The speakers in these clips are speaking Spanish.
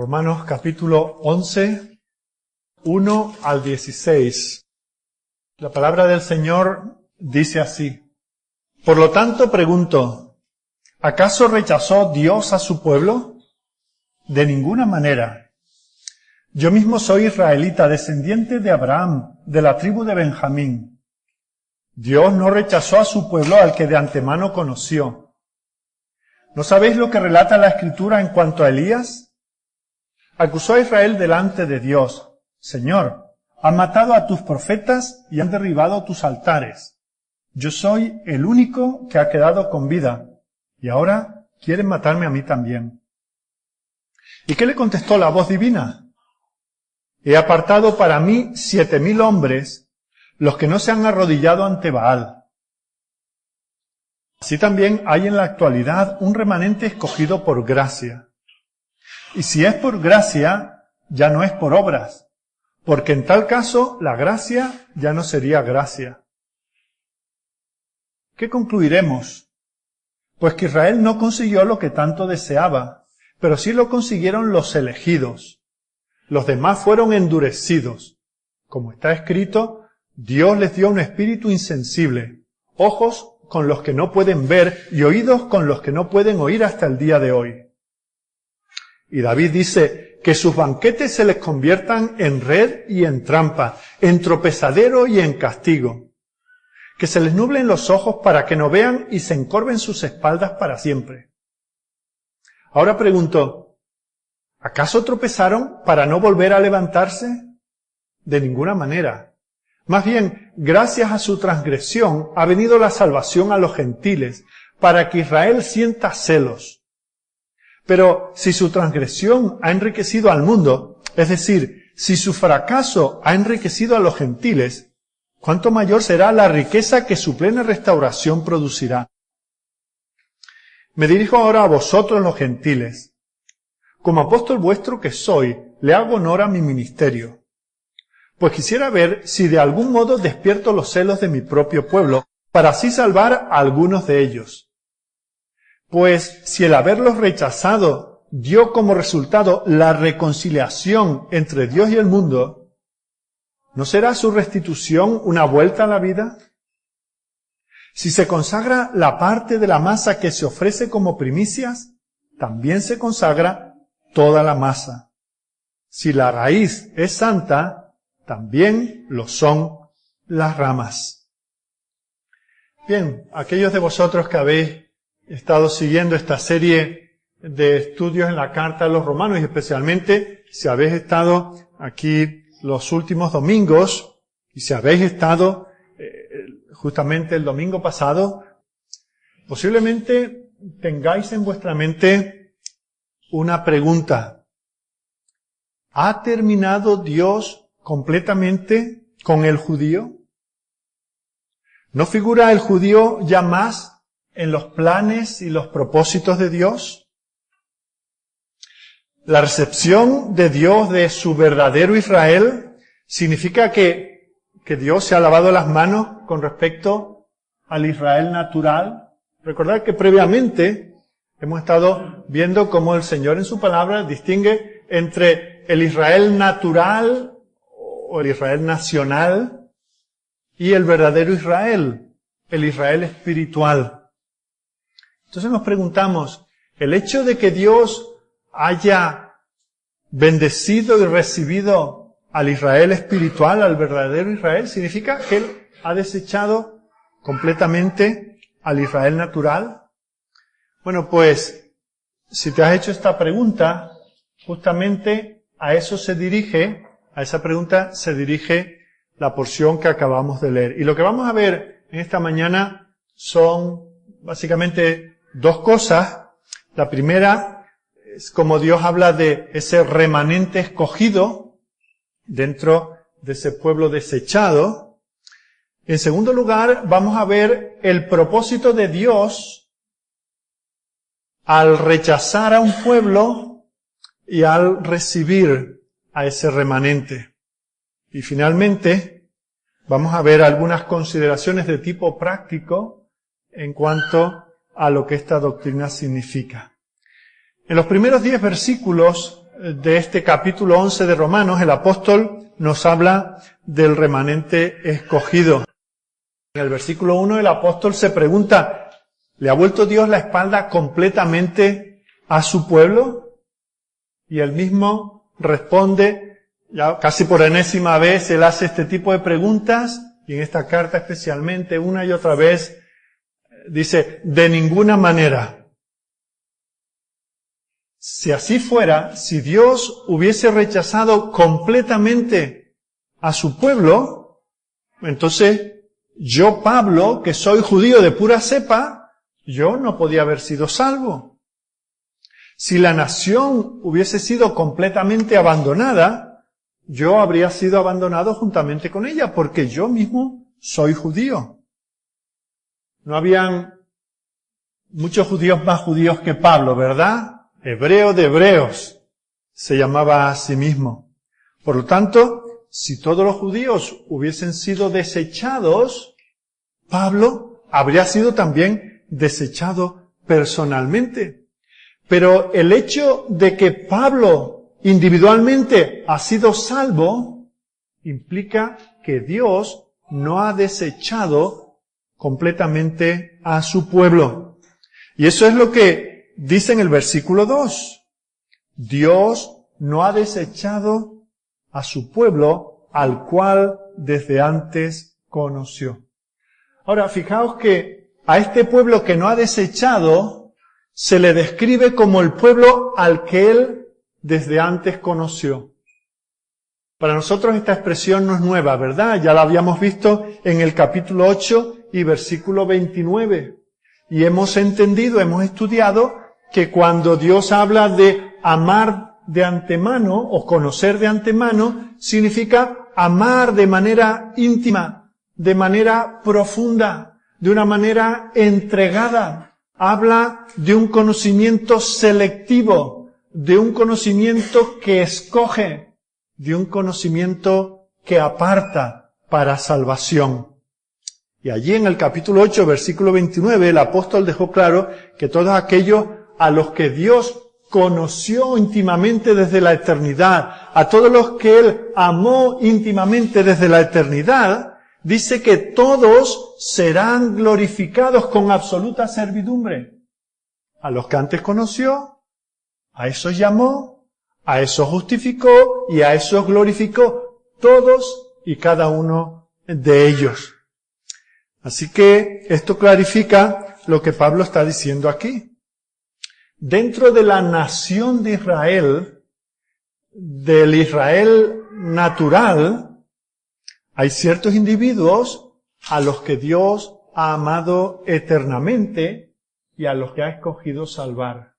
Romanos capítulo 11, 1 al 16. La palabra del Señor dice así: Por lo tanto pregunto, ¿acaso rechazó Dios a su pueblo? De ninguna manera. Yo mismo soy israelita, descendiente de Abraham, de la tribu de Benjamín. Dios no rechazó a su pueblo al que de antemano conoció. ¿No sabéis lo que relata la Escritura en cuanto a Elías? Acusó a Israel delante de Dios: Señor, han matado a tus profetas y han derribado tus altares. Yo soy el único que ha quedado con vida, y ahora quieren matarme a mí también. ¿Y qué le contestó la voz divina? He apartado para mí 7,000 hombres, los que no se han arrodillado ante Baal. Así también hay en la actualidad un remanente escogido por gracia. Y si es por gracia, ya no es por obras, porque en tal caso la gracia ya no sería gracia. ¿Qué concluiremos? Pues que Israel no consiguió lo que tanto deseaba, pero sí lo consiguieron los elegidos. Los demás fueron endurecidos. Como está escrito, Dios les dio un espíritu insensible, ojos con los que no pueden ver y oídos con los que no pueden oír hasta el día de hoy. Y David dice que sus banquetes se les conviertan en red y en trampa, en tropezadero y en castigo. Que se les nublen los ojos para que no vean y se encorven sus espaldas para siempre. Ahora pregunto, ¿acaso tropezaron para no volver a levantarse? De ninguna manera. Más bien, gracias a su transgresión ha venido la salvación a los gentiles, para que Israel sienta celos. Pero si su transgresión ha enriquecido al mundo, es decir, si su fracaso ha enriquecido a los gentiles, ¿cuánto mayor será la riqueza que su plena restauración producirá? Me dirijo ahora a vosotros los gentiles. Como apóstol vuestro que soy, le hago honor a mi ministerio. Pues quisiera ver si de algún modo despierto los celos de mi propio pueblo, para así salvar a algunos de ellos. Pues si el haberlos rechazado dio como resultado la reconciliación entre Dios y el mundo, ¿no será su restitución una vuelta a la vida? Si se consagra la parte de la masa que se ofrece como primicias, también se consagra toda la masa. Si la raíz es santa, también lo son las ramas. Bien, aquellos de vosotros que habéis estado siguiendo esta serie de estudios en la carta a los romanos, y especialmente si habéis estado aquí los últimos domingos, y si habéis estado justamente el domingo pasado, posiblemente tengáis en vuestra mente una pregunta. ¿Ha terminado Dios completamente con el judío? ¿No figura el judío ya más en los planes y los propósitos de Dios? La recepción de Dios de su verdadero Israel significa que Dios se ha lavado las manos con respecto al Israel natural. Recordad que previamente hemos estado viendo cómo el Señor en su palabra distingue entre el Israel natural o el Israel nacional y el verdadero Israel, el Israel espiritual. Entonces nos preguntamos, ¿el hecho de que Dios haya bendecido y recibido al Israel espiritual, al verdadero Israel, significa que Él ha desechado completamente al Israel natural? Bueno, pues, si te has hecho esta pregunta, justamente a esa pregunta se dirige la porción que acabamos de leer. Y lo que vamos a ver en esta mañana son básicamente dos cosas. La primera es como Dios habla de ese remanente escogido dentro de ese pueblo desechado. En segundo lugar, vamos a ver el propósito de Dios al rechazar a un pueblo y al recibir a ese remanente. Y finalmente, vamos a ver algunas consideraciones de tipo práctico en cuanto a lo que esta doctrina significa. En los primeros 10 versículos de este capítulo 11 de Romanos, el apóstol nos habla del remanente escogido. En el versículo 1 el apóstol se pregunta, ¿le ha vuelto Dios la espalda completamente a su pueblo? Y él mismo responde, ya casi por enésima vez él hace este tipo de preguntas, y en esta carta especialmente una y otra vez dice, de ninguna manera. Si así fuera, si Dios hubiese rechazado completamente a su pueblo, entonces yo, Pablo, que soy judío de pura cepa, yo no podía haber sido salvo. Si la nación hubiese sido completamente abandonada, yo habría sido abandonado juntamente con ella, porque yo mismo soy judío. No habían muchos judíos más judíos que Pablo, ¿verdad? Hebreo de hebreos se llamaba a sí mismo. Por lo tanto, si todos los judíos hubiesen sido desechados, Pablo habría sido también desechado personalmente. Pero el hecho de que Pablo individualmente ha sido salvo implica que Dios no ha desechado completamente a su pueblo. Y eso es lo que dice en el versículo 2. Dios no ha desechado a su pueblo al cual desde antes conoció. Ahora, fijaos que a este pueblo que no ha desechado se le describe como el pueblo al que él desde antes conoció. Para nosotros esta expresión no es nueva, ¿verdad? Ya la habíamos visto en el capítulo 8 y versículo 29. Y hemos entendido, hemos estudiado que cuando Dios habla de amar de antemano o conocer de antemano, significa amar de manera íntima, de manera profunda, de una manera entregada. Habla de un conocimiento selectivo, de un conocimiento que escoge, de un conocimiento que aparta para salvación. Y allí en el capítulo 8, versículo 29, el apóstol dejó claro que todos aquellos a los que Dios conoció íntimamente desde la eternidad, a todos los que Él amó íntimamente desde la eternidad, dice que todos serán glorificados con absoluta servidumbre. A los que antes conoció, a esos llamó, a esos justificó y a esos glorificó, todos y cada uno de ellos. Así que esto clarifica lo que Pablo está diciendo aquí. Dentro de la nación de Israel, del Israel natural, hay ciertos individuos a los que Dios ha amado eternamente y a los que ha escogido salvar.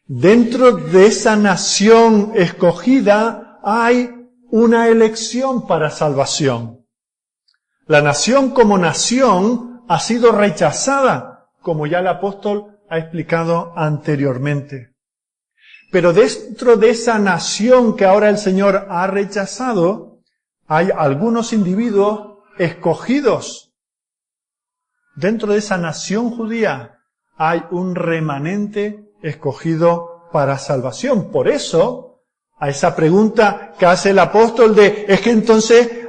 Dentro de esa nación escogida hay una elección para salvación. La nación como nación ha sido rechazada, como ya el apóstol ha explicado anteriormente. Pero dentro de esa nación que ahora el Señor ha rechazado, hay algunos individuos escogidos. Dentro de esa nación judía hay un remanente escogido para salvación. Por eso, a esa pregunta que hace el apóstol de, ¿es que entonces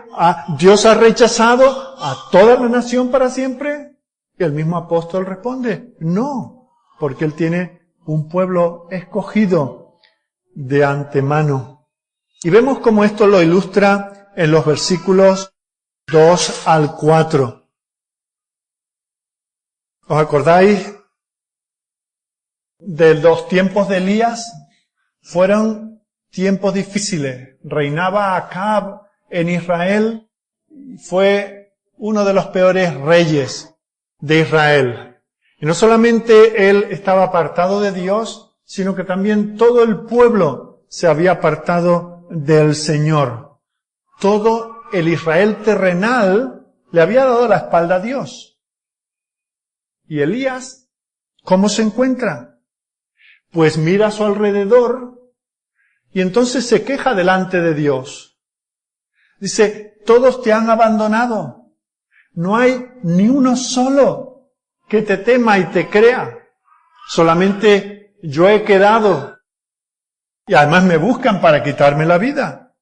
Dios ha rechazado a toda la nación para siempre? Y el mismo apóstol responde, no. Porque Él tiene un pueblo escogido de antemano. Y vemos cómo esto lo ilustra en los versículos 2 al 4. ¿Os acordáis de los tiempos de Elías? Fueron tiempos difíciles. Reinaba Acab en Israel. Fue uno de los peores reyes de Israel. Y no solamente él estaba apartado de Dios, sino que también todo el pueblo se había apartado del Señor. Todo el Israel terrenal le había dado la espalda a Dios. ¿Y Elías cómo se encuentra? Pues mira a su alrededor y entonces se queja delante de Dios. Dice, todos te han abandonado. No hay ni uno solo que te tema y te crea. Solamente yo he quedado. Y además me buscan para quitarme la vida.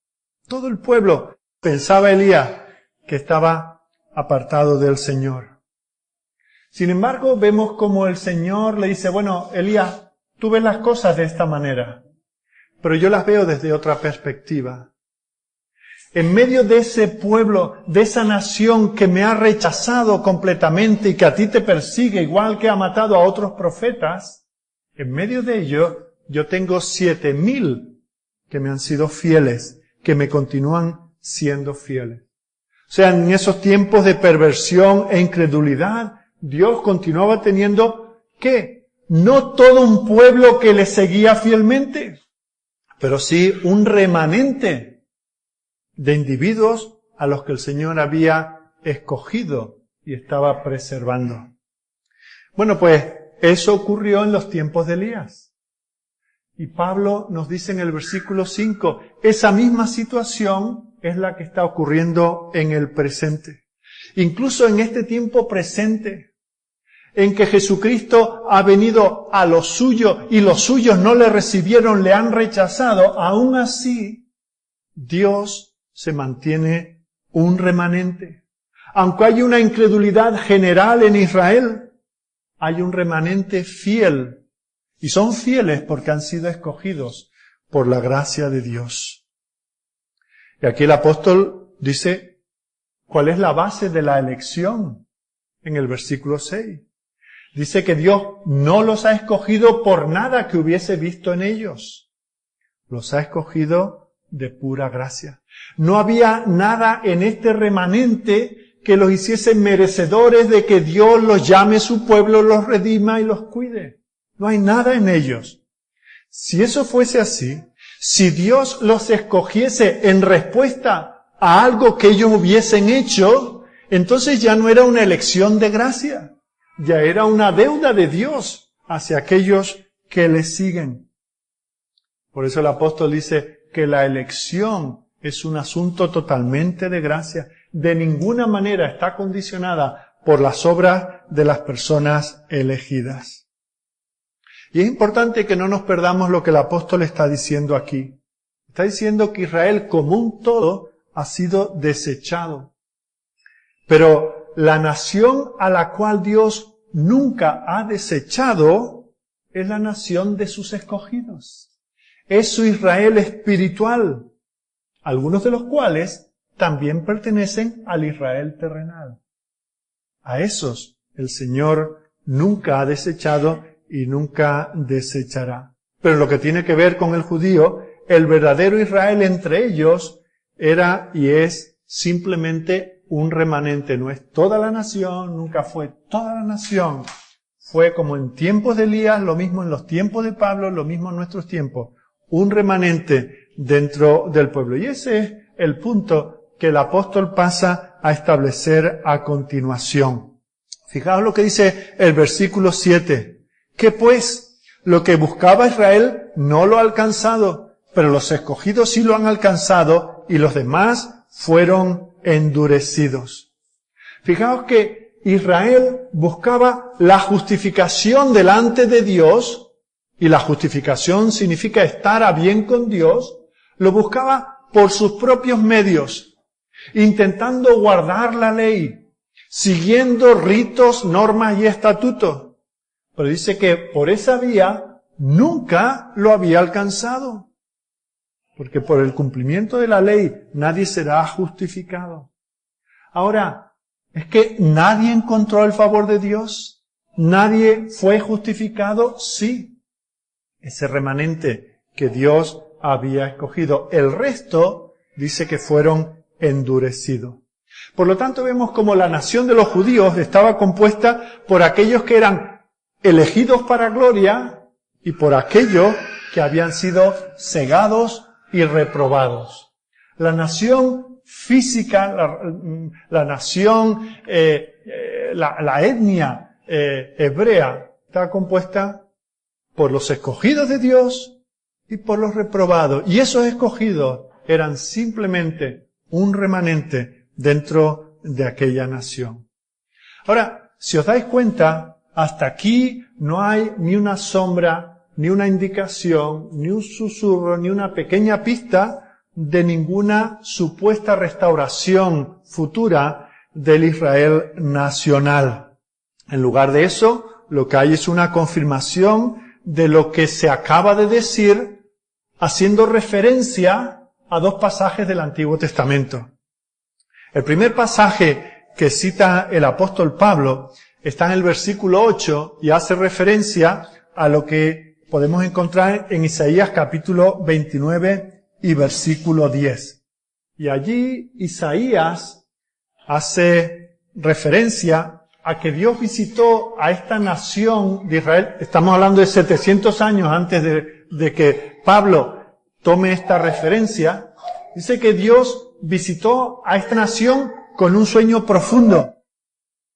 Todo el pueblo, pensaba Elías, que estaba apartado del Señor. Sin embargo, vemos como el Señor le dice, bueno, Elías, tú ves las cosas de esta manera, pero yo las veo desde otra perspectiva. En medio de ese pueblo, de esa nación que me ha rechazado completamente y que a ti te persigue igual que ha matado a otros profetas, en medio de ello yo tengo 7,000 que me han sido fieles, que me continúan siendo fieles. O sea, en esos tiempos de perversión e incredulidad, Dios continuaba teniendo, ¿qué? No todo un pueblo que le seguía fielmente, pero sí un remanente de individuos a los que el Señor había escogido y estaba preservando. Bueno, pues eso ocurrió en los tiempos de Elías. Y Pablo nos dice en el versículo 5, esa misma situación es la que está ocurriendo en el presente. Incluso en este tiempo presente, en que Jesucristo ha venido a los suyos y los suyos no le recibieron, le han rechazado, aún así, Dios se mantiene un remanente. Aunque hay una incredulidad general en Israel, hay un remanente fiel. Y son fieles porque han sido escogidos por la gracia de Dios. Y aquí el apóstol dice, ¿cuál es la base de la elección? En el versículo 6. Dice que Dios no los ha escogido por nada que hubiese visto en ellos. Los ha escogido de pura gracia. No había nada en este remanente que los hiciese merecedores de que Dios los llame su pueblo, los redima y los cuide. No hay nada en ellos. Si eso fuese así, si Dios los escogiese en respuesta a algo que ellos hubiesen hecho, entonces ya no era una elección de gracia, ya era una deuda de Dios hacia aquellos que le siguen. Por eso el apóstol dice que la elección es un asunto totalmente de gracia. De ninguna manera está condicionada por las obras de las personas elegidas. Y es importante que no nos perdamos lo que el apóstol está diciendo aquí. Está diciendo que Israel como un todo ha sido desechado. Pero la nación a la cual Dios nunca ha desechado es la nación de sus escogidos. Es su Israel espiritual, algunos de los cuales también pertenecen al Israel terrenal. A esos el Señor nunca ha desechado y nunca desechará. Pero lo que tiene que ver con el judío, el verdadero Israel entre ellos era y es simplemente un remanente. No es toda la nación, nunca fue toda la nación. Fue como en tiempos de Elías, lo mismo en los tiempos de Pablo, lo mismo en nuestros tiempos. Un remanente dentro del pueblo. Y ese es el punto que el apóstol pasa a establecer a continuación. Fijaos lo que dice el versículo 7. Que pues, lo que buscaba Israel no lo ha alcanzado, pero los escogidos sí lo han alcanzado y los demás fueron endurecidos. Fijaos que Israel buscaba la justificación delante de Dios, y la justificación significa estar a bien con Dios, lo buscaba por sus propios medios, intentando guardar la ley, siguiendo ritos, normas y estatutos. Pero dice que por esa vía nunca lo había alcanzado, porque por el cumplimiento de la ley nadie será justificado. Ahora, ¿es que nadie encontró el favor de Dios? ¿Nadie fue justificado? Sí. Ese remanente que Dios había escogido. El resto dice que fueron endurecidos. Por lo tanto, vemos como la nación de los judíos estaba compuesta por aquellos que eran elegidos para gloria y por aquellos que habían sido cegados y reprobados. La nación física, la nación, la etnia hebrea está compuesta por los escogidos de Dios y por los reprobados. Y esos escogidos eran simplemente un remanente dentro de aquella nación. Ahora, si os dais cuenta, hasta aquí no hay ni una sombra ni una indicación, ni un susurro, ni una pequeña pista de ninguna supuesta restauración futura del Israel nacional. En lugar de eso, lo que hay es una confirmación de lo que se acaba de decir, haciendo referencia a dos pasajes del Antiguo Testamento. El primer pasaje que cita el apóstol Pablo está en el versículo 8 y hace referencia a lo que podemos encontrar en Isaías capítulo 29 y versículo 10. Y allí Isaías hace referencia a que Dios visitó a esta nación de Israel. Estamos hablando de 700 años antes de que Pablo tome esta referencia. Dice que Dios visitó a esta nación con un sueño profundo,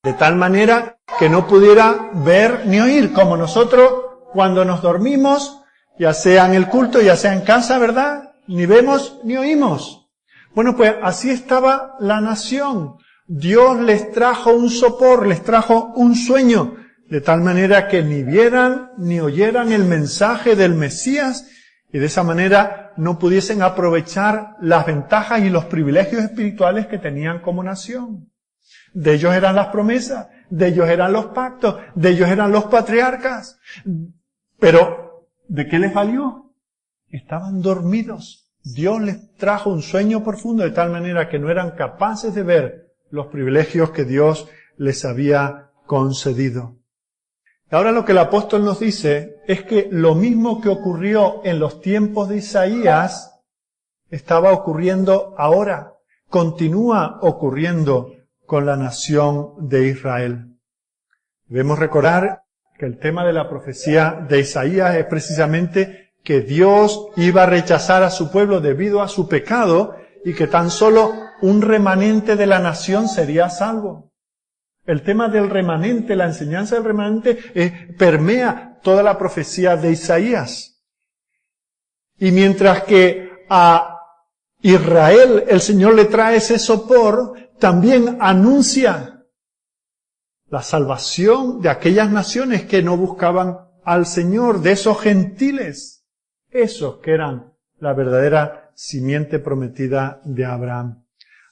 de tal manera que no pudiera ver ni oír, como nosotros cuando nos dormimos, ya sea en el culto, ya sea en casa, ¿verdad? Ni vemos ni oímos. Bueno, pues así estaba la nación. Dios les trajo un sopor, les trajo un sueño, de tal manera que ni vieran ni oyeran el mensaje del Mesías, y de esa manera no pudiesen aprovechar las ventajas y los privilegios espirituales que tenían como nación. De ellos eran las promesas, de ellos eran los pactos, de ellos eran los patriarcas. Pero, ¿de qué les valió? Estaban dormidos. Dios les trajo un sueño profundo de tal manera que no eran capaces de ver los privilegios que Dios les había concedido. Ahora lo que el apóstol nos dice es que lo mismo que ocurrió en los tiempos de Isaías estaba ocurriendo ahora, continúa ocurriendo con la nación de Israel. Debemos recordar que el tema de la profecía de Isaías es precisamente que Dios iba a rechazar a su pueblo debido a su pecado y que tan solo un remanente de la nación sería salvo. El tema del remanente, la enseñanza del remanente, permea toda la profecía de Isaías. Y mientras que a Israel el Señor le trae ese sopor, también anuncia la salvación de aquellas naciones que no buscaban al Señor, de esos gentiles, esos que eran la verdadera simiente prometida de Abraham.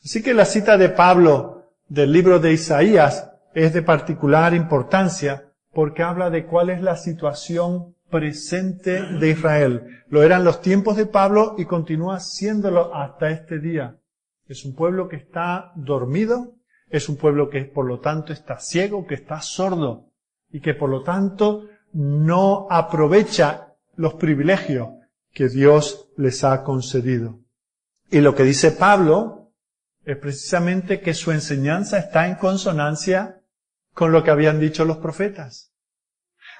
Así que la cita de Pablo del libro de Isaías es de particular importancia porque habla de cuál es la situación presente de Israel. Lo eran los tiempos de Pablo y continúa siéndolo hasta este día. Es un pueblo que está dormido, es un pueblo que por lo tanto está ciego, que está sordo y que por lo tanto no aprovecha los privilegios que Dios les ha concedido. Y lo que dice Pablo es precisamente que su enseñanza está en consonancia con lo que habían dicho los profetas.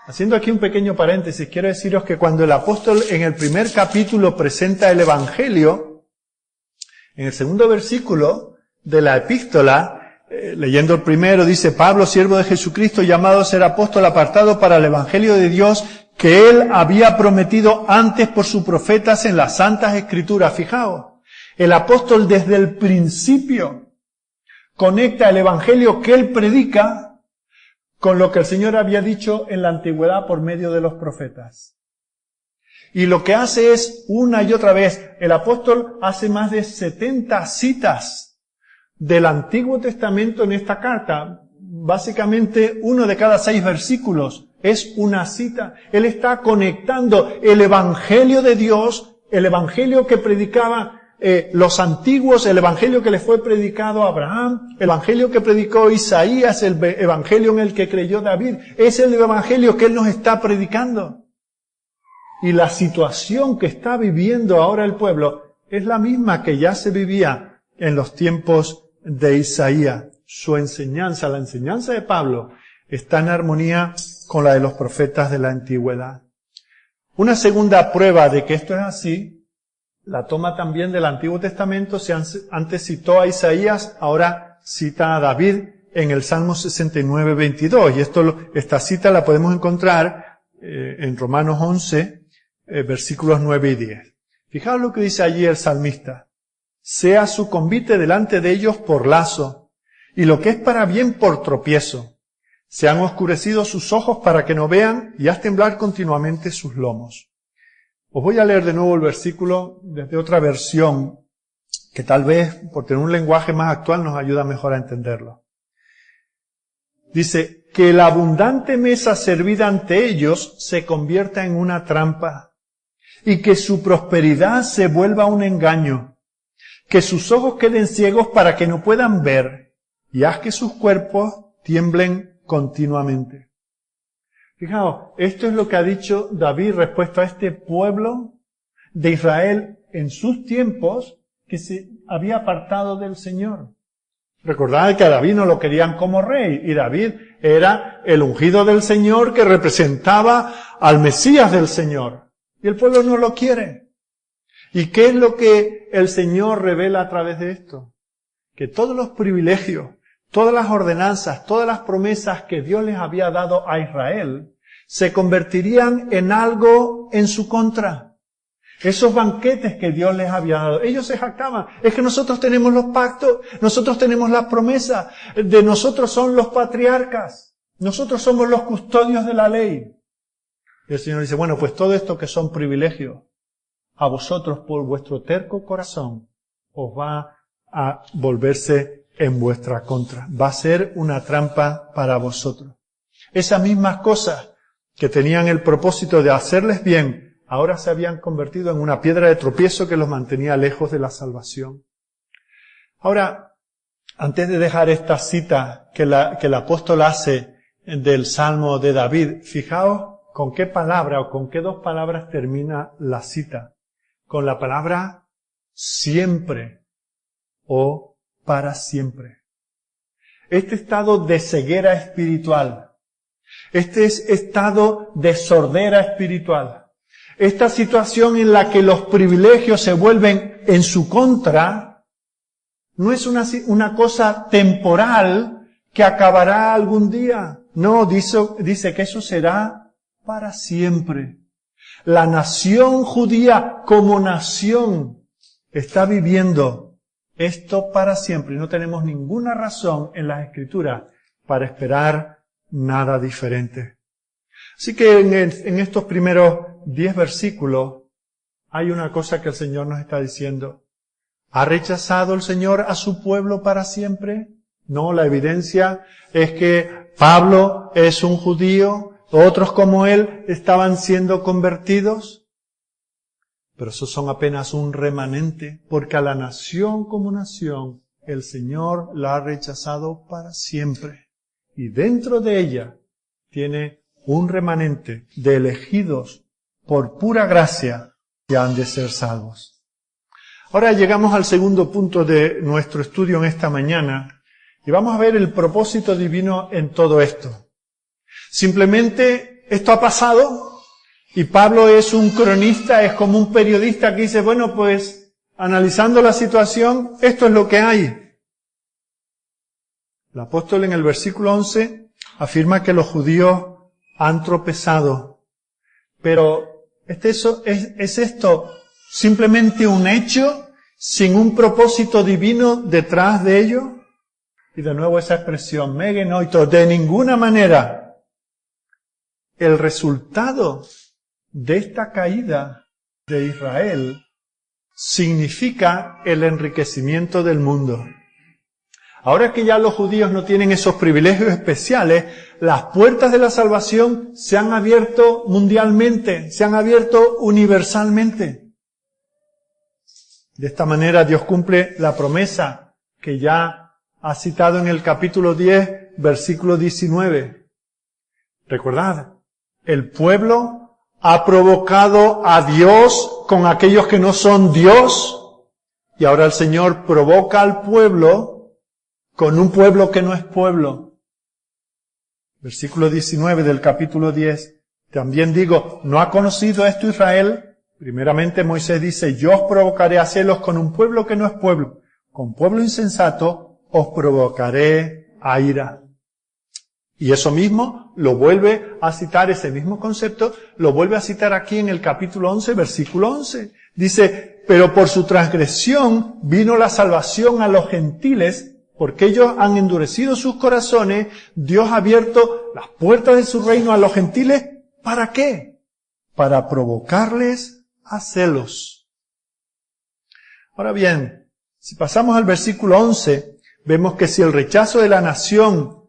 Haciendo aquí un pequeño paréntesis, quiero deciros que cuando el apóstol en el primer capítulo presenta el Evangelio, en el segundo versículo de la epístola, leyendo el primero, dice: Pablo, siervo de Jesucristo, llamado a ser apóstol, apartado para el Evangelio de Dios, que él había prometido antes por sus profetas en las Santas Escrituras. Fijaos, el apóstol desde el principio conecta el Evangelio que él predica con lo que el Señor había dicho en la antigüedad por medio de los profetas. Y lo que hace es, una y otra vez, el apóstol hace más de 70 citas del Antiguo Testamento en esta carta. Básicamente, 1 de cada 6 versículos es una cita. Él está conectando el Evangelio de Dios, el Evangelio que predicaba los antiguos, el Evangelio que le fue predicado a Abraham, el Evangelio que predicó Isaías, el Evangelio en el que creyó David, es el Evangelio que él nos está predicando. Y la situación que está viviendo ahora el pueblo es la misma que ya se vivía en los tiempos de Isaías. Su enseñanza, la enseñanza de Pablo, está en armonía con la de los profetas de la antigüedad. Una segunda prueba de que esto es así la toma también del Antiguo Testamento. Si antes citó a Isaías, ahora cita a David en el Salmo 69, 22. Y esta cita la podemos encontrar en Romanos 11, versículos 9 y 10. Fijaos lo que dice allí el salmista: sea su convite delante de ellos por lazo, y lo que es para bien por tropiezo. Se han oscurecido sus ojos para que no vean y haz temblar continuamente sus lomos. Os voy a leer de nuevo el versículo desde otra versión, que tal vez, por tener un lenguaje más actual, nos ayuda mejor a entenderlo. Dice, que la abundante mesa servida ante ellos se convierta en una trampa, y que su prosperidad se vuelva un engaño, que sus ojos queden ciegos para que no puedan ver, y haz que sus cuerpos tiemblen continuamente. Fijaos, esto es lo que ha dicho David respecto a este pueblo de Israel en sus tiempos que se había apartado del Señor. Recordad que a David no lo querían como rey, y David era el ungido del Señor que representaba al Mesías del Señor. Y el pueblo no lo quiere. ¿Y qué es lo que el Señor revela a través de esto? Que todos los privilegios, todas las ordenanzas, todas las promesas que Dios les había dado a Israel, se convertirían en algo en su contra. Esos banquetes que Dios les había dado, ellos se jactaban. Es que nosotros tenemos los pactos, nosotros tenemos las promesas, de nosotros son los patriarcas, nosotros somos los custodios de la ley. Y el Señor dice, bueno, pues todo esto que son privilegios, a vosotros por vuestro terco corazón, os va a volverse en vuestra contra. Va a ser una trampa para vosotros. Esas mismas cosas que tenían el propósito de hacerles bien, ahora se habían convertido en una piedra de tropiezo que los mantenía lejos de la salvación. Ahora, antes de dejar esta cita que el apóstol hace del Salmo de David, fijaos con qué palabra o con qué dos palabras termina la cita. Con la palabra siempre o para siempre. Este estado de ceguera espiritual, este estado de sordera espiritual, esta situación en la que los privilegios se vuelven en su contra, no es una cosa temporal que acabará algún día. No, dice que eso será para siempre. La nación judía como nación está viviendo esto para siempre y no tenemos ninguna razón en las Escrituras para esperar nada diferente. Así que en estos primeros 10 versículos hay una cosa que el Señor nos está diciendo. ¿Ha rechazado el Señor a su pueblo para siempre? No, la evidencia es que Pablo es un judío, otros como él estaban siendo convertidos, pero esos son apenas un remanente, porque a la nación como nación el Señor la ha rechazado para siempre. Y dentro de ella tiene un remanente de elegidos por pura gracia que han de ser salvos. Ahora llegamos al segundo punto de nuestro estudio en esta mañana y vamos a ver el propósito divino en todo esto. Simplemente esto ha pasado y Pablo es un cronista, es como un periodista que dice, bueno, pues analizando la situación, esto es lo que hay. El apóstol en el versículo 11 afirma que los judíos han tropezado. Pero ¿es esto simplemente un hecho sin un propósito divino detrás de ello? Y de nuevo esa expresión, megenoito, de ninguna manera. El resultado de esta caída de Israel significa el enriquecimiento del mundo. Ahora que ya los judíos no tienen esos privilegios especiales, las puertas de la salvación se han abierto mundialmente, se han abierto universalmente. De esta manera Dios cumple la promesa que ya ha citado en el capítulo 10, versículo 19. Recordad, el pueblo ha provocado a Dios con aquellos que no son Dios, y ahora el Señor provoca al pueblo con un pueblo que no es pueblo. Versículo 19 del capítulo 10. También digo, ¿no ha conocido esto Israel? Primeramente Moisés dice, yo os provocaré a celos con un pueblo que no es pueblo. Con pueblo insensato os provocaré a ira. Y eso mismo lo vuelve a citar, ese mismo concepto, lo vuelve a citar aquí en el capítulo 11, versículo 11. Dice, pero por su transgresión vino la salvación a los gentiles porque ellos han endurecido sus corazones, Dios ha abierto las puertas de su reino a los gentiles. ¿Para qué? Para provocarles a celos. Ahora bien, si pasamos al versículo 11, vemos que si el rechazo de la nación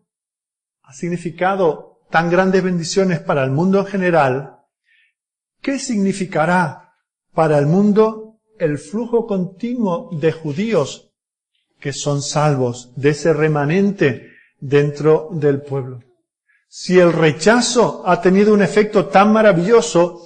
ha significado tan grandes bendiciones para el mundo en general, ¿qué significará para el mundo el flujo continuo de judíos que son salvos, de ese remanente dentro del pueblo? Si el rechazo ha tenido un efecto tan maravilloso,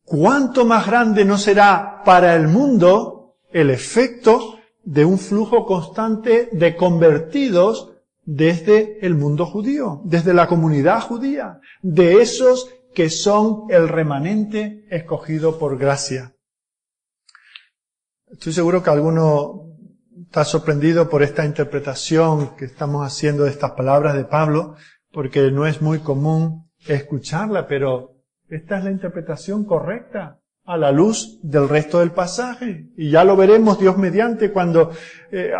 ¿cuánto más grande no será para el mundo el efecto de un flujo constante de convertidos desde el mundo judío, desde la comunidad judía, de esos que son el remanente escogido por gracia? Estoy seguro que alguno está sorprendido por esta interpretación que estamos haciendo de estas palabras de Pablo, porque no es muy común escucharla, pero esta es la interpretación correcta a la luz del resto del pasaje. Y ya lo veremos, Dios mediante, cuando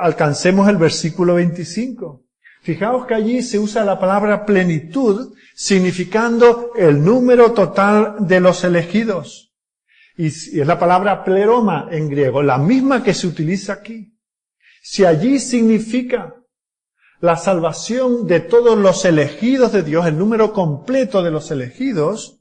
alcancemos el versículo 25. Fijaos que allí se usa la palabra plenitud, significando el número total de los elegidos. Y es la palabra pleroma en griego, la misma que se utiliza aquí. Si allí significa la salvación de todos los elegidos de Dios, el número completo de los elegidos,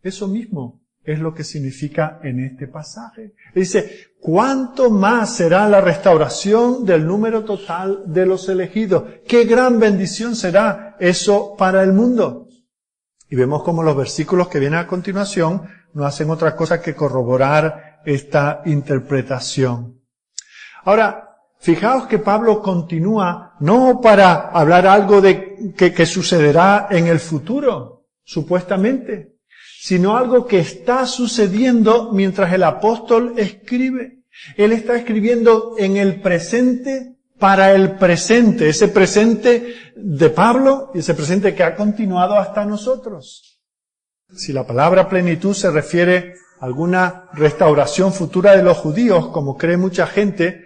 eso mismo es lo que significa en este pasaje. Dice, ¿cuánto más será la restauración del número total de los elegidos? ¡Qué gran bendición será eso para el mundo! Y vemos como los versículos que vienen a continuación no hacen otra cosa que corroborar esta interpretación. Ahora, fijaos que Pablo continúa no para hablar algo de que sucederá en el futuro, supuestamente, sino algo que está sucediendo mientras el apóstol escribe. Él está escribiendo en el presente para el presente, ese presente de Pablo y ese presente que ha continuado hasta nosotros. Si la palabra plenitud se refiere a alguna restauración futura de los judíos, como cree mucha gente,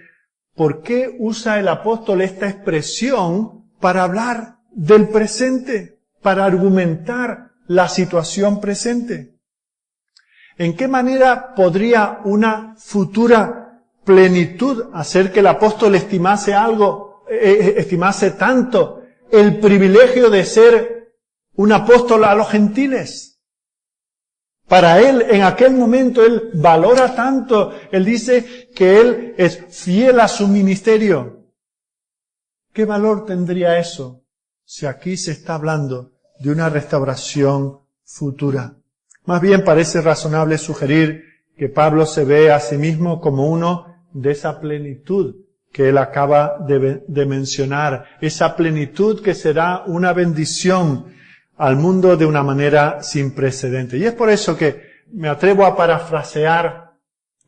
¿por qué usa el apóstol esta expresión para hablar del presente, para argumentar la situación presente? ¿En qué manera podría una futura plenitud hacer que el apóstol estimase tanto el privilegio de ser un apóstol a los gentiles? Para él, en aquel momento, él valora tanto, él dice que él es fiel a su ministerio. ¿Qué valor tendría eso si aquí se está hablando de una restauración futura? Más bien parece razonable sugerir que Pablo se ve a sí mismo como uno de esa plenitud que él acaba de mencionar, esa plenitud que será una bendición al mundo de una manera sin precedente. Y es por eso que me atrevo a parafrasear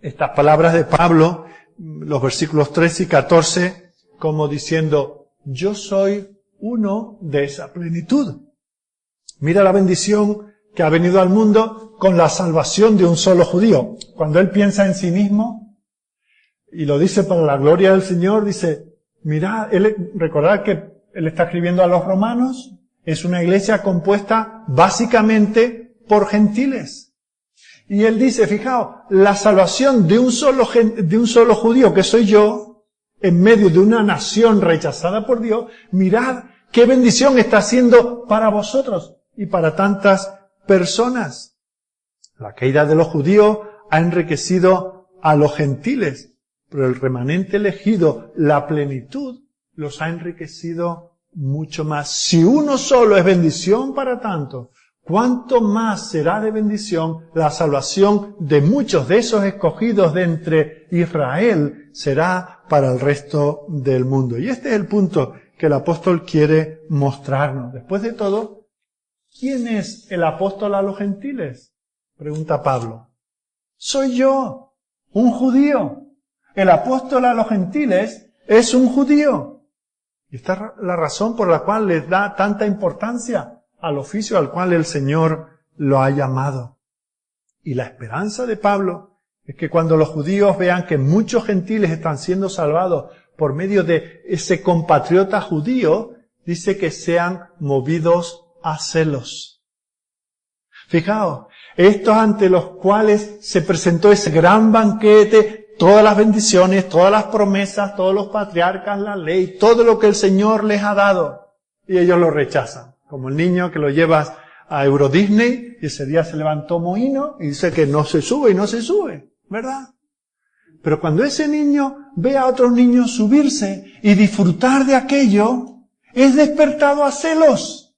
estas palabras de Pablo, los versículos 13 y 14, como diciendo, yo soy uno de esa plenitud. Mira la bendición que ha venido al mundo con la salvación de un solo judío. Cuando él piensa en sí mismo, y lo dice para la gloria del Señor, dice, mirad, recordad que él está escribiendo a los romanos. Es una iglesia compuesta básicamente por gentiles. Y él dice, fijaos, la salvación de un solo judío, que soy yo, en medio de una nación rechazada por Dios, mirad qué bendición está haciendo para vosotros y para tantas personas. La caída de los judíos ha enriquecido a los gentiles, pero el remanente elegido, la plenitud, los ha enriquecido mucho más. Si uno solo es bendición para tanto, ¿cuánto más será de bendición la salvación de muchos de esos escogidos de entre Israel será para el resto del mundo? Y este es el punto que el apóstol quiere mostrarnos. Después de todo, ¿quién es el apóstol a los gentiles? Pregunta Pablo. Soy yo, un judío. El apóstol a los gentiles es un judío. Y esta es la razón por la cual les da tanta importancia al oficio al cual el Señor lo ha llamado. Y la esperanza de Pablo es que cuando los judíos vean que muchos gentiles están siendo salvados por medio de ese compatriota judío, dice que sean movidos a celos. Fijaos, estos ante los cuales se presentó ese gran banquete, todas las bendiciones, todas las promesas, todos los patriarcas, la ley, todo lo que el Señor les ha dado, y ellos lo rechazan. Como el niño que lo llevas a Euro Disney y ese día se levantó mohino y dice que no se sube y no se sube, ¿verdad? Pero cuando ese niño ve a otros niños subirse y disfrutar de aquello, es despertado a celos.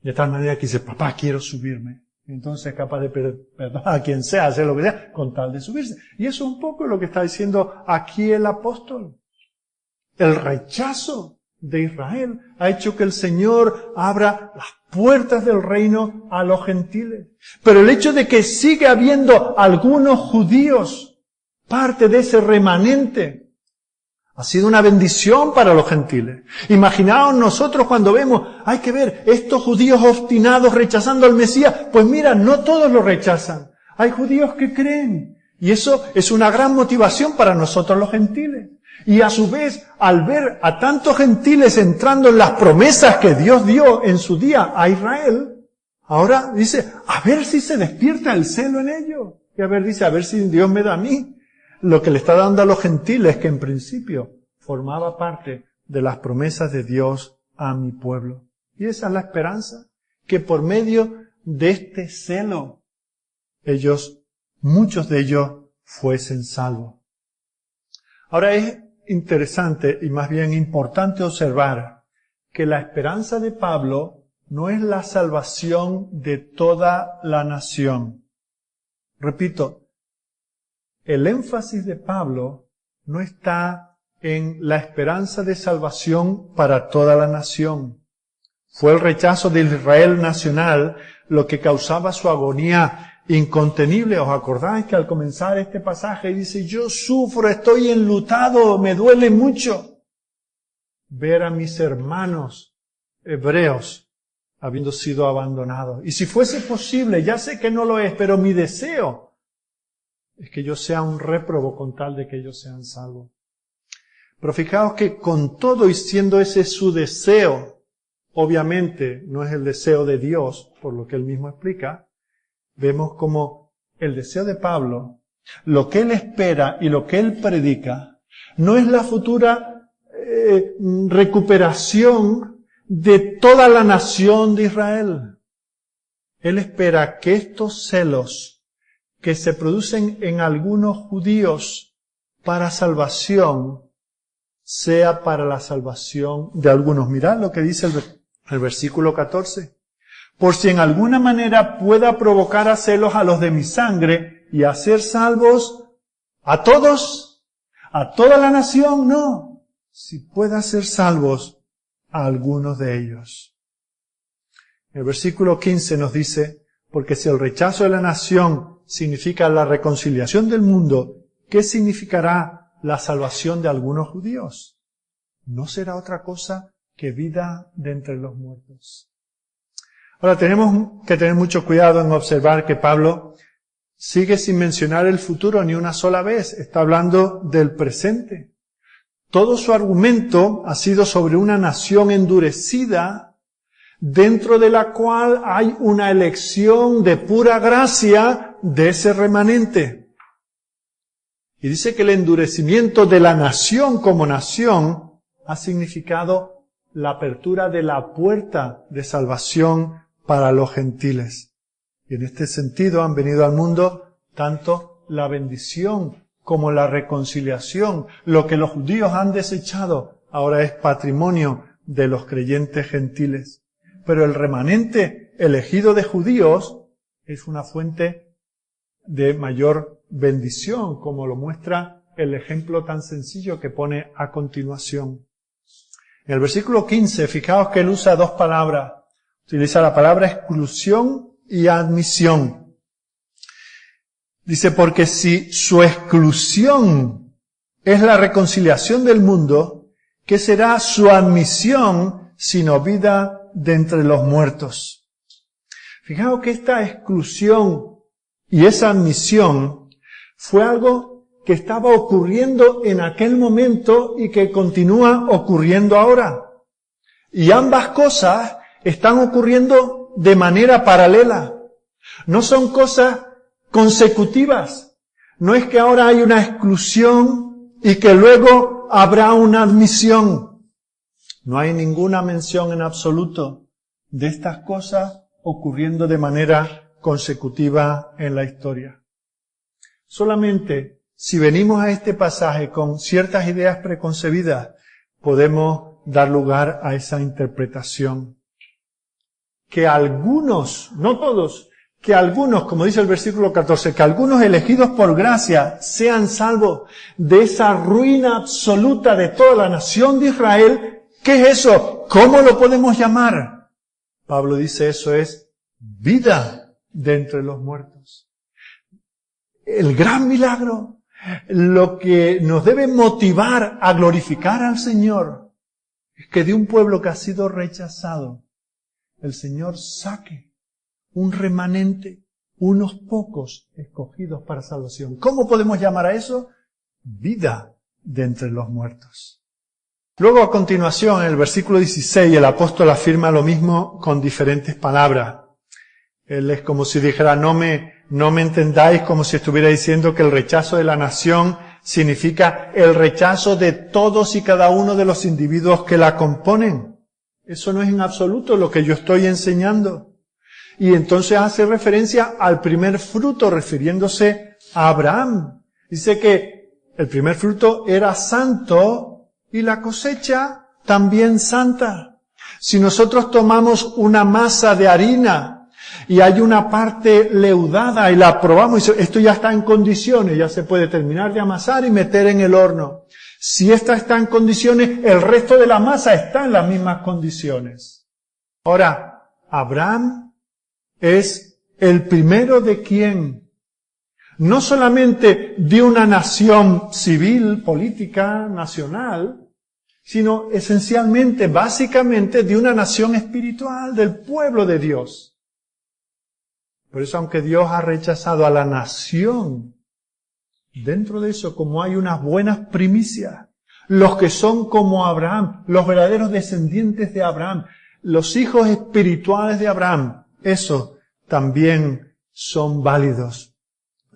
De tal manera que dice, papá, quiero subirme. Entonces es capaz de perdonar a quien sea, hacer lo que sea, con tal de subirse. Y eso es un poco lo que está diciendo aquí el apóstol. El rechazo de Israel ha hecho que el Señor abra las puertas del reino a los gentiles. Pero el hecho de que sigue habiendo algunos judíos, parte de ese remanente, ha sido una bendición para los gentiles. Imaginaos nosotros cuando vemos, hay que ver, estos judíos obstinados rechazando al Mesías, pues mira, no todos lo rechazan. Hay judíos que creen. Y eso es una gran motivación para nosotros los gentiles. Y a su vez, al ver a tantos gentiles entrando en las promesas que Dios dio en su día a Israel, ahora dice, a ver si se despierta el celo en ellos. Y a ver si Dios me da a mí lo que le está dando a los gentiles, que en principio formaba parte de las promesas de Dios a mi pueblo. Y esa es la esperanza, que por medio de este celo, muchos de ellos fuesen salvos. Ahora es interesante y más bien importante observar que la esperanza de Pablo no es la salvación de toda la nación. Repito, el énfasis de Pablo no está en la esperanza de salvación para toda la nación. Fue el rechazo del Israel nacional lo que causaba su agonía incontenible. ¿Os acordáis que al comenzar este pasaje dice, yo sufro, estoy enlutado, me duele mucho ver a mis hermanos hebreos habiendo sido abandonados? Y si fuese posible, ya sé que no lo es, pero mi deseo es que yo sea un réprobo con tal de que ellos sean salvos. Pero fijaos que con todo y siendo ese su deseo, obviamente no es el deseo de Dios, por lo que él mismo explica, vemos como el deseo de Pablo, lo que él espera y lo que él predica, no es la futura recuperación de toda la nación de Israel. Él espera que estos celos que se producen en algunos judíos para salvación, sea para la salvación de algunos. Mirad lo que dice el versículo 14. Por si en alguna manera pueda provocar a celos a los de mi sangre y hacer salvos a todos, a toda la nación, no. Si pueda hacer salvos a algunos de ellos. El versículo 15 nos dice, porque si el rechazo de la nación significa la reconciliación del mundo, ¿qué significará la salvación de algunos judíos? No será otra cosa que vida de entre los muertos. Ahora tenemos que tener mucho cuidado en observar que Pablo sigue sin mencionar el futuro ni una sola vez. Está hablando del presente. Todo su argumento ha sido sobre una nación endurecida, dentro de la cual hay una elección de pura gracia de ese remanente. Y dice que el endurecimiento de la nación como nación ha significado la apertura de la puerta de salvación para los gentiles. Y en este sentido han venido al mundo tanto la bendición como la reconciliación. Lo que los judíos han desechado ahora es patrimonio de los creyentes gentiles. Pero el remanente elegido de judíos es una fuente de mayor bendición, como lo muestra el ejemplo tan sencillo que pone a continuación. En el versículo 15, fijaos que él usa dos palabras. Utiliza la palabra exclusión y admisión. Dice, porque si su exclusión es la reconciliación del mundo, ¿qué será su admisión sino vida de entre los muertos? Fijaos que esta exclusión y esa admisión fue algo que estaba ocurriendo en aquel momento y que continúa ocurriendo ahora. Y ambas cosas están ocurriendo de manera paralela. No son cosas consecutivas. No es que ahora hay una exclusión y que luego habrá una admisión. No hay ninguna mención en absoluto de estas cosas ocurriendo de manera consecutiva en la historia. Solamente si venimos a este pasaje con ciertas ideas preconcebidas, podemos dar lugar a esa interpretación. Que algunos, no todos, que algunos, como dice el versículo 14, que algunos elegidos por gracia sean salvos de esa ruina absoluta de toda la nación de Israel. ¿Qué es eso? ¿Cómo lo podemos llamar? Pablo dice eso es vida de entre los muertos. El gran milagro, lo que nos debe motivar a glorificar al Señor, es que de un pueblo que ha sido rechazado, el Señor saque un remanente, unos pocos escogidos para salvación. ¿Cómo podemos llamar a eso? Vida de entre los muertos. Luego, a continuación, en el versículo 16, el apóstol afirma lo mismo con diferentes palabras. Él es como si dijera, no me entendáis, como si estuviera diciendo que el rechazo de la nación significa el rechazo de todos y cada uno de los individuos que la componen. Eso no es en absoluto lo que yo estoy enseñando. Y entonces hace referencia al primer fruto, refiriéndose a Abraham. Dice que el primer fruto era santo y la cosecha también santa. Si nosotros tomamos una masa de harina y hay una parte leudada y la probamos, y esto ya está en condiciones, ya se puede terminar de amasar y meter en el horno. Si esta está en condiciones, el resto de la masa está en las mismas condiciones. Ahora, Abraham es el primero de quien, no solamente de una nación civil, política, nacional, sino esencialmente, básicamente, de una nación espiritual, del pueblo de Dios. Por eso, aunque Dios ha rechazado a la nación, dentro de eso, como hay unas buenas primicias, los que son como Abraham, los verdaderos descendientes de Abraham, los hijos espirituales de Abraham, eso también son válidos.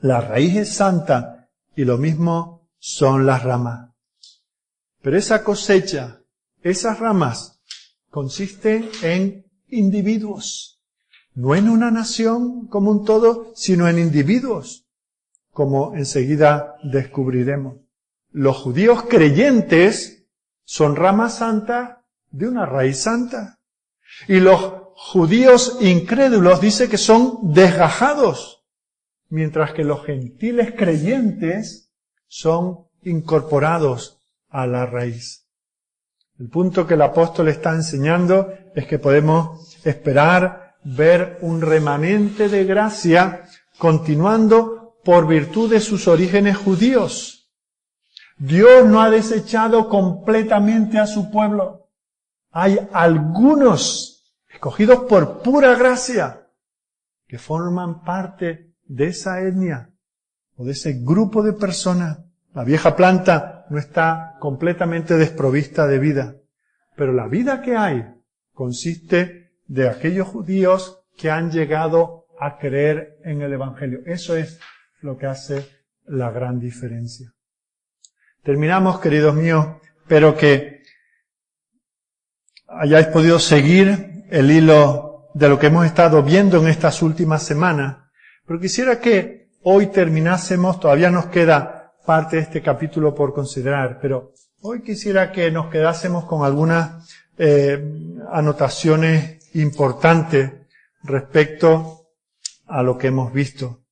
La raíz es santa y lo mismo son las ramas. Pero esa cosecha, esas ramas, consiste en individuos. No en una nación como un todo, sino en individuos, como enseguida descubriremos. Los judíos creyentes son ramas santas de una raíz santa. Y los judíos incrédulos dice que son desgajados, mientras que los gentiles creyentes son incorporados a la raíz. El punto que el apóstol está enseñando es que podemos esperar ver un remanente de gracia continuando por virtud de sus orígenes judíos. Dios no ha desechado completamente a su pueblo. Hay algunos escogidos por pura gracia que forman parte de esa etnia o de ese grupo de personas. La vieja planta no está completamente desprovista de vida, pero la vida que hay consiste de aquellos judíos que han llegado a creer en el Evangelio. Eso es lo que hace la gran diferencia. Terminamos, queridos míos, espero que hayáis podido seguir el hilo de lo que hemos estado viendo en estas últimas semanas, pero quisiera que hoy terminásemos, todavía nos queda parte de este capítulo por considerar, pero hoy quisiera que nos quedásemos con algunas anotaciones importantes respecto a lo que hemos visto.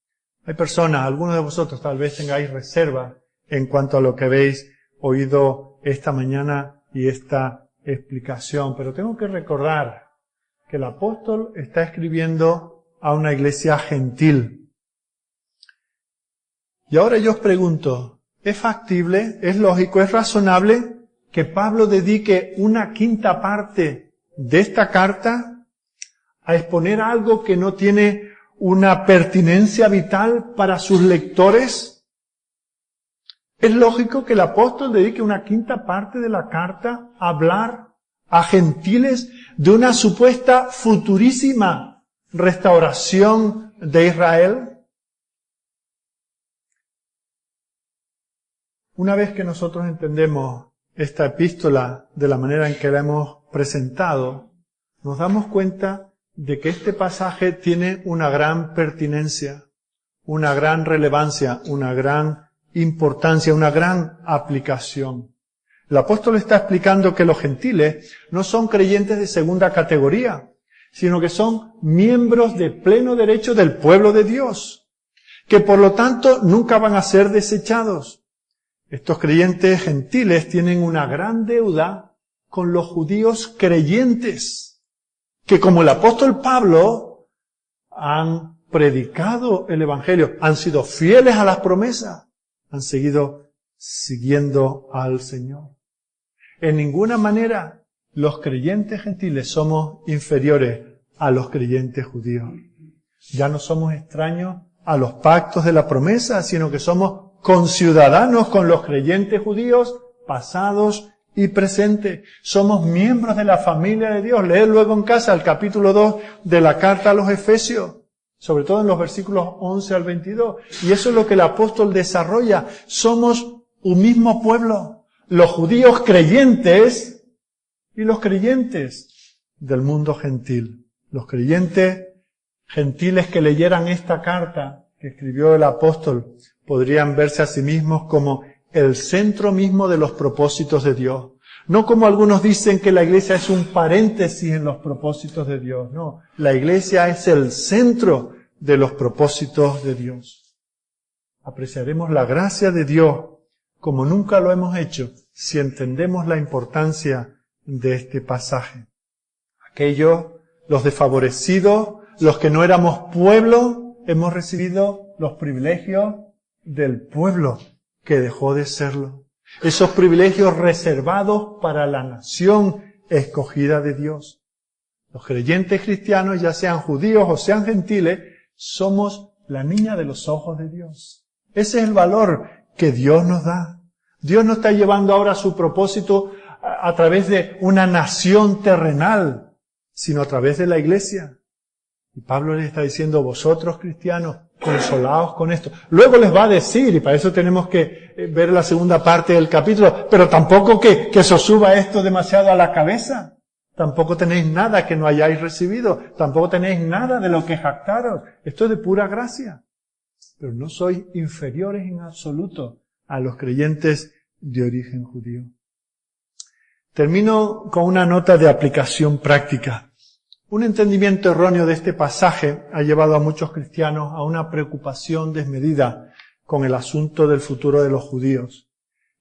Hay personas, algunos de vosotros tal vez tengáis reserva en cuanto a lo que habéis oído esta mañana y esta explicación, pero tengo que recordar que el apóstol está escribiendo a una iglesia gentil. Y ahora yo os pregunto, ¿es factible, es lógico, es razonable que Pablo dedique una quinta parte de esta carta a exponer algo que no tiene una pertinencia vital para sus lectores? Es lógico que el apóstol dedique una quinta parte de la carta a hablar a gentiles de una supuesta futurísima restauración de Israel. Una vez que nosotros entendemos esta epístola de la manera en que la hemos presentado, nos damos cuenta de que este pasaje tiene una gran pertinencia, una gran relevancia, una gran importancia, una gran aplicación. El apóstol está explicando que los gentiles no son creyentes de segunda categoría, sino que son miembros de pleno derecho del pueblo de Dios, que por lo tanto nunca van a ser desechados. Estos creyentes gentiles tienen una gran deuda con los judíos creyentes, que como el apóstol Pablo han predicado el evangelio, han sido fieles a las promesas, han seguido siguiendo al Señor. En ninguna manera los creyentes gentiles somos inferiores a los creyentes judíos. Ya no somos extraños a los pactos de la promesa, sino que somos conciudadanos con los creyentes judíos pasados y presentes. Somos miembros de la familia de Dios. Leed luego en casa el capítulo 2 de la carta a los Efesios, sobre todo en los versículos 11 al 22. Y eso es lo que el apóstol desarrolla. Somos un mismo pueblo. Los judíos creyentes y los creyentes del mundo gentil. Los creyentes gentiles que leyeran esta carta que escribió el apóstol podrían verse a sí mismos como el centro mismo de los propósitos de Dios. No como algunos dicen que la iglesia es un paréntesis en los propósitos de Dios. No, la iglesia es el centro de los propósitos de Dios. Apreciaremos la gracia de Dios como nunca lo hemos hecho si entendemos la importancia de este pasaje. Aquellos, los desfavorecidos, los que no éramos pueblo, hemos recibido los privilegios del pueblo que dejó de serlo. Esos privilegios reservados para la nación escogida de Dios. Los creyentes cristianos, ya sean judíos o sean gentiles, somos la niña de los ojos de Dios. Ese es el valor que Dios nos da. Dios no está llevando ahora su propósito a través de una nación terrenal, sino a través de la iglesia. Y Pablo les está diciendo, vosotros cristianos, consolaos con esto. Luego les va a decir, y para eso tenemos que ver la segunda parte del capítulo, pero tampoco que se os suba esto demasiado a la cabeza. Tampoco tenéis nada que no hayáis recibido. Tampoco tenéis nada de lo que jactaros. Esto es de pura gracia. Pero no sois inferiores en absoluto a los creyentes de origen judío. Termino con una nota de aplicación práctica. Un entendimiento erróneo de este pasaje ha llevado a muchos cristianos a una preocupación desmedida con el asunto del futuro de los judíos.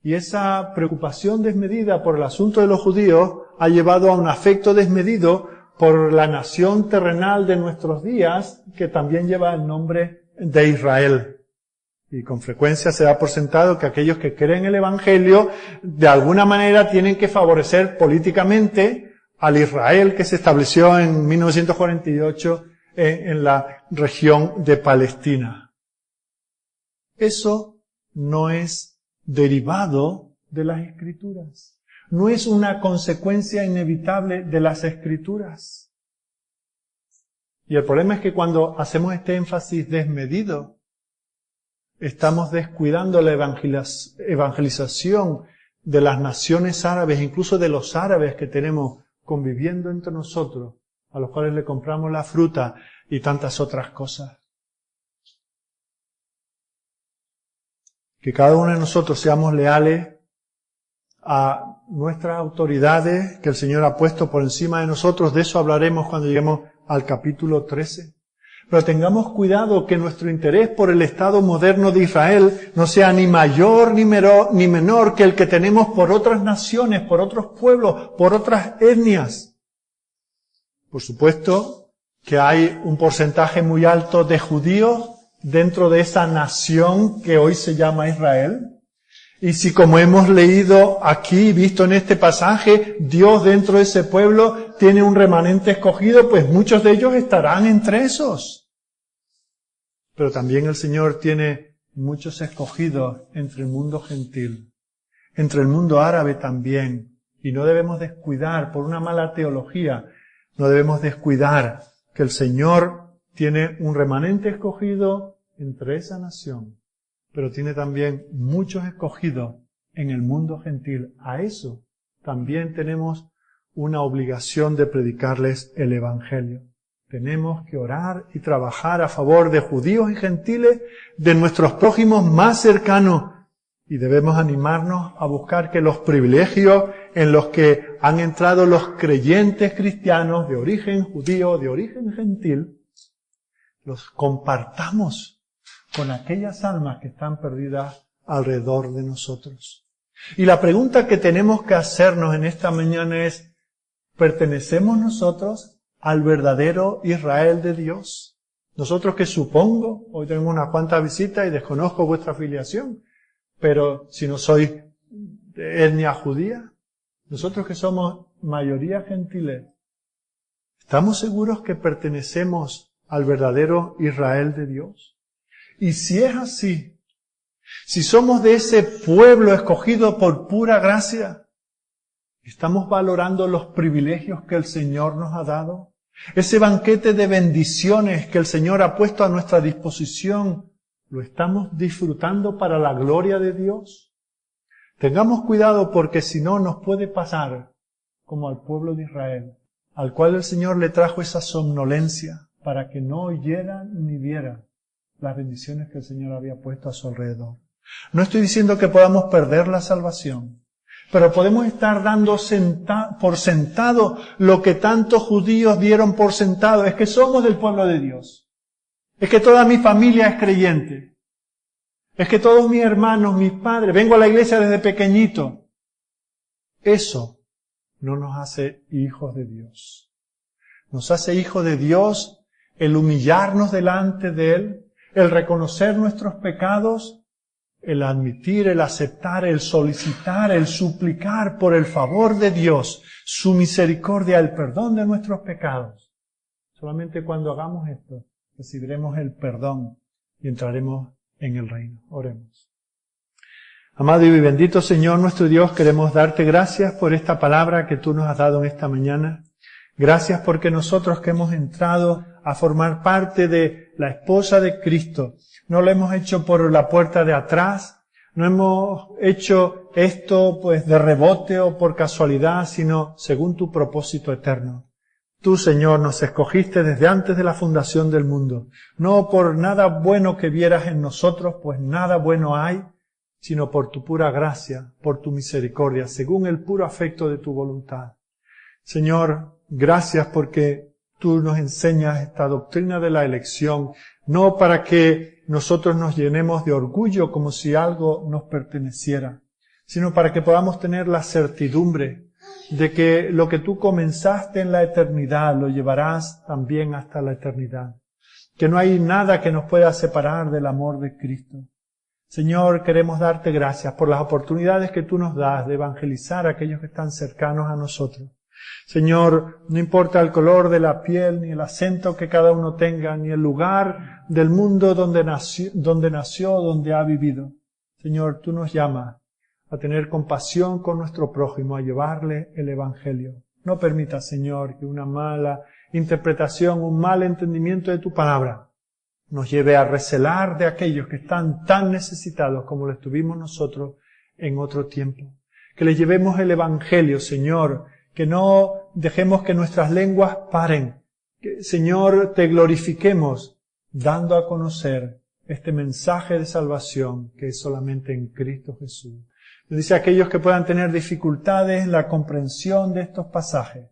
Y esa preocupación desmedida por el asunto de los judíos ha llevado a un afecto desmedido por la nación terrenal de nuestros días, que también lleva el nombre de Israel. Y con frecuencia se da por sentado que aquellos que creen el Evangelio, de alguna manera tienen que favorecer políticamente al Israel que se estableció en 1948 en la región de Palestina. Eso no es derivado de las Escrituras. No es una consecuencia inevitable de las Escrituras. Y el problema es que cuando hacemos este énfasis desmedido, estamos descuidando la evangelización de las naciones árabes, incluso de los árabes que tenemos conviviendo entre nosotros, a los cuales le compramos la fruta y tantas otras cosas. Que cada uno de nosotros seamos leales a nuestras autoridades que el Señor ha puesto por encima de nosotros. De eso hablaremos cuando lleguemos al capítulo 13. Pero tengamos cuidado que nuestro interés por el Estado moderno de Israel no sea ni mayor ni menor que el que tenemos por otras naciones, por otros pueblos, por otras etnias. Por supuesto que hay un porcentaje muy alto de judíos dentro de esa nación que hoy se llama Israel. Y si, como hemos leído aquí, visto en este pasaje, Dios dentro de ese pueblo tiene un remanente escogido, pues muchos de ellos estarán entre esos. Pero también el Señor tiene muchos escogidos entre el mundo gentil, entre el mundo árabe también. Y no debemos descuidar, por una mala teología, no debemos descuidar que el Señor tiene un remanente escogido entre esa nación, pero tiene también muchos escogidos en el mundo gentil. A eso también tenemos una obligación de predicarles el Evangelio. Tenemos que orar y trabajar a favor de judíos y gentiles, de nuestros prójimos más cercanos, y debemos animarnos a buscar que los privilegios en los que han entrado los creyentes cristianos de origen judío, de origen gentil, los compartamos con aquellas almas que están perdidas alrededor de nosotros. Y la pregunta que tenemos que hacernos en esta mañana es, ¿pertenecemos nosotros al verdadero Israel de Dios? Nosotros que supongo, hoy tenemos unas cuantas visitas y desconozco vuestra afiliación, pero si no sois de etnia judía, nosotros que somos mayoría gentiles, ¿estamos seguros que pertenecemos al verdadero Israel de Dios? Y si es así, si somos de ese pueblo escogido por pura gracia, ¿estamos valorando los privilegios que el Señor nos ha dado? Ese banquete de bendiciones que el Señor ha puesto a nuestra disposición, ¿lo estamos disfrutando para la gloria de Dios? Tengamos cuidado porque si no nos puede pasar como al pueblo de Israel, al cual el Señor le trajo esa somnolencia para que no oyera ni viera las bendiciones que el Señor había puesto a su alrededor. No estoy diciendo que podamos perder la salvación, pero podemos estar dando por sentado lo que tantos judíos dieron por sentado. Es que somos del pueblo de Dios. Es que toda mi familia es creyente. Es que todos mis hermanos, mis padres, vengo a la iglesia desde pequeñito. Eso no nos hace hijos de Dios. Nos hace hijos de Dios el humillarnos delante de Él, el reconocer nuestros pecados, el admitir, el aceptar, el solicitar, el suplicar por el favor de Dios, su misericordia, el perdón de nuestros pecados. Solamente cuando hagamos esto, recibiremos el perdón y entraremos en el reino. Oremos. Amado y bendito Señor nuestro Dios, queremos darte gracias por esta palabra que tú nos has dado en esta mañana. Gracias porque nosotros que hemos entrado a formar parte de la esposa de Cristo, no lo hemos hecho por la puerta de atrás, no hemos hecho esto pues de rebote o por casualidad, sino según tu propósito eterno. Tú, Señor, nos escogiste desde antes de la fundación del mundo, no por nada bueno que vieras en nosotros, pues nada bueno hay, sino por tu pura gracia, por tu misericordia, según el puro afecto de tu voluntad. Señor, gracias porque tú nos enseñas esta doctrina de la elección, no para que nosotros nos llenemos de orgullo como si algo nos perteneciera, sino para que podamos tener la certidumbre de que lo que tú comenzaste en la eternidad lo llevarás también hasta la eternidad, que no hay nada que nos pueda separar del amor de Cristo. Señor, queremos darte gracias por las oportunidades que tú nos das de evangelizar a aquellos que están cercanos a nosotros. Señor, no importa el color de la piel, ni el acento que cada uno tenga, ni el lugar del mundo donde nació, donde ha vivido. Señor, tú nos llamas a tener compasión con nuestro prójimo, a llevarle el Evangelio. No permitas, Señor, que una mala interpretación, un mal entendimiento de tu palabra nos lleve a recelar de aquellos que están tan necesitados como lo estuvimos nosotros en otro tiempo. Que les llevemos el Evangelio, Señor, que no dejemos que nuestras lenguas paren. Que, Señor, te glorifiquemos dando a conocer este mensaje de salvación que es solamente en Cristo Jesús. Nos dice a aquellos que puedan tener dificultades en la comprensión de estos pasajes.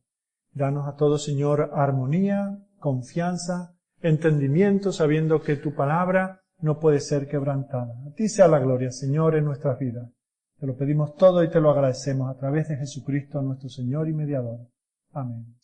Danos a todos, Señor, armonía, confianza, entendimiento, sabiendo que tu palabra no puede ser quebrantada. A ti sea la gloria, Señor, en nuestras vidas. Te lo pedimos todo y te lo agradecemos a través de Jesucristo, nuestro Señor y mediador. Amén.